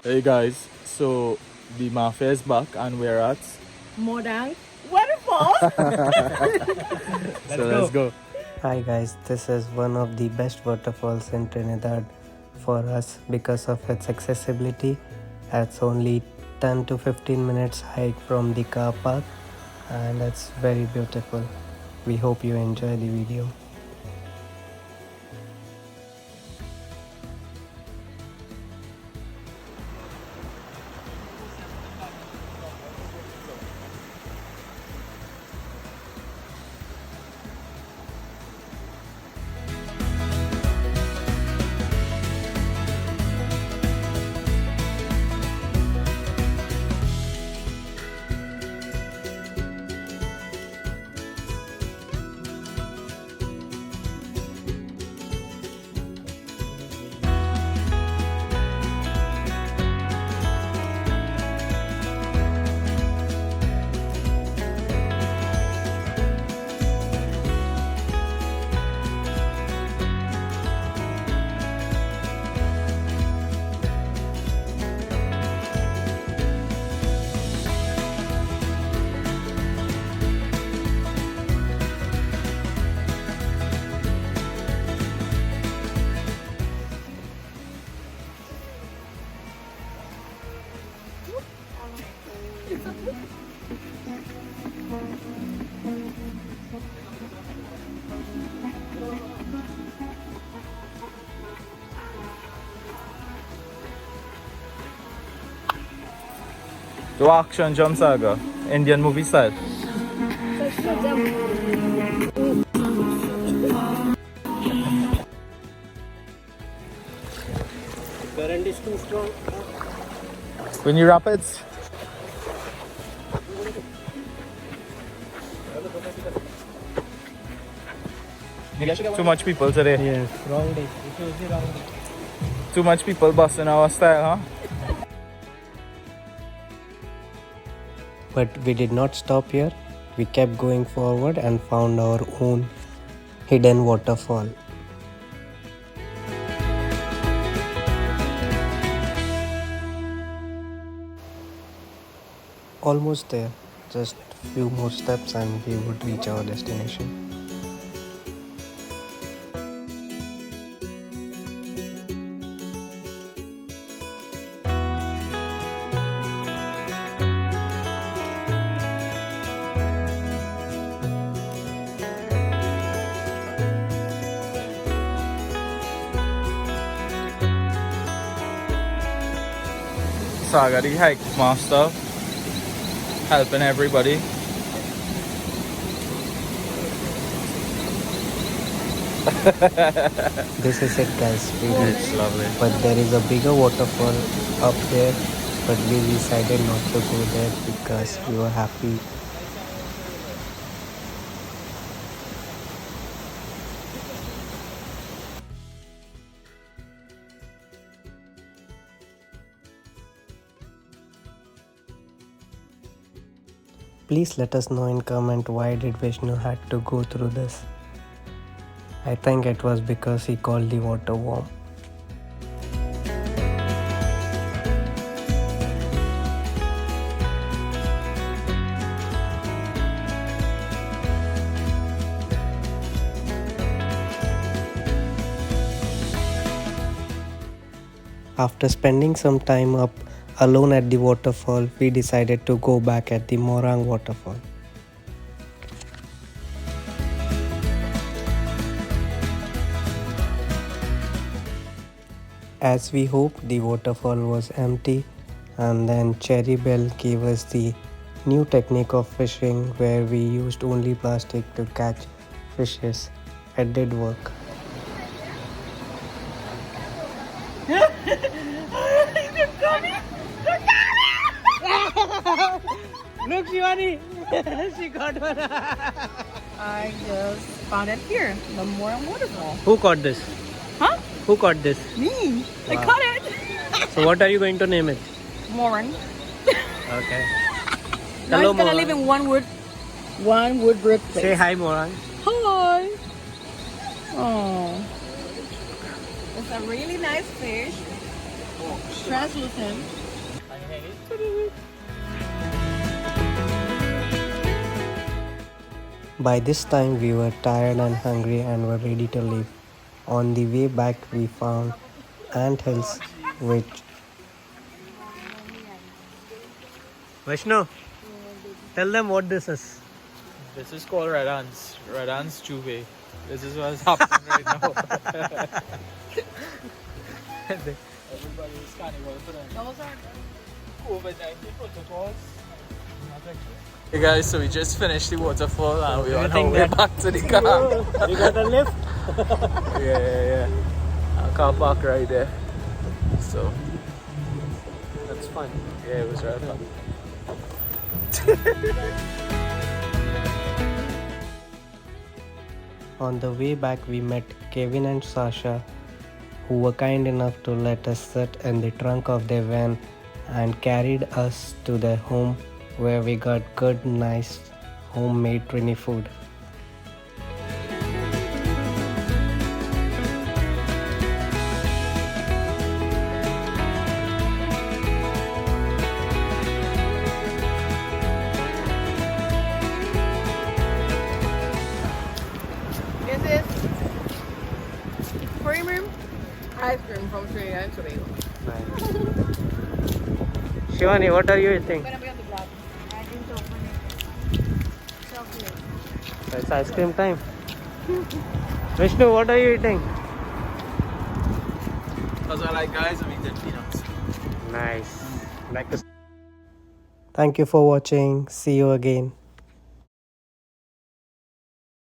Hey guys, so the mafia is back and we're at Morang, Waterfall. let's go. Hi guys, this is one of the best waterfalls in Trinidad for us because of its accessibility. It's only 10 to 15 minutes hike from the car park and it's very beautiful. We hope you enjoy the video. Do action jump saga, Indian movie style. Current is too strong. When you rapids. Too much people today. Yes, wrong day. Wrong day. Too much people busting our style, huh? But we did not stop here. We kept going forward and found our own hidden waterfall. Almost there. Just few more steps and we would reach our destination. Saga, the hike master, helping everybody. This is it guys, we It's reached. lovely. But there is a bigger waterfall up there, but we decided not to go there because we were happy. Please let us know in comment why did Vishnu had to go through this. I think it was because he called the water warm. After spending some time up alone at the waterfall, we decided to go back at the Morang waterfall. As we hoped, the waterfall was empty, and then Cherry Bell gave us the new technique of fishing where we used only plastic to catch fishes. It did work. Look, Shivani. She got one. I just found it here, the Morang Waterfall. Who caught this? Huh? Who caught this? Me. I Wow. caught it. So what are you going to name it? Morang. Okay. Now Hello, it's gonna Morang. live in one wood brick place. Say hi, Morang. Hi. Oh. It's a really nice fish. Translucent. By this time, we were tired and hungry and were ready to leave. On the way back, we found ant hills, which. Vishnu, tell them what this is. This is called Red Ants. Red Ants Juve. This is what's happening right now. Everybody is carnival for them. Those are COVID-19 protocols. Hey guys, so we just finished the waterfall and we're on our way back to the car. You got a lift? Yeah. Our car park right there. So That's fun. yeah, it was right fun. On the way back, we met Kevin and Sasha, who were kind enough to let us sit in the trunk of their van and carried us to their home where we got good, nice homemade Trini food. This is creamer ice cream from Trinidad and Tobago. Shivani, what are you eating? Gonna be on the block. I didn't open it. Chocolate. It's ice cream time. Vishnu, what are you eating? That's what I like, guys. I'm eating peanuts. Nice. Thank you for watching. See you again.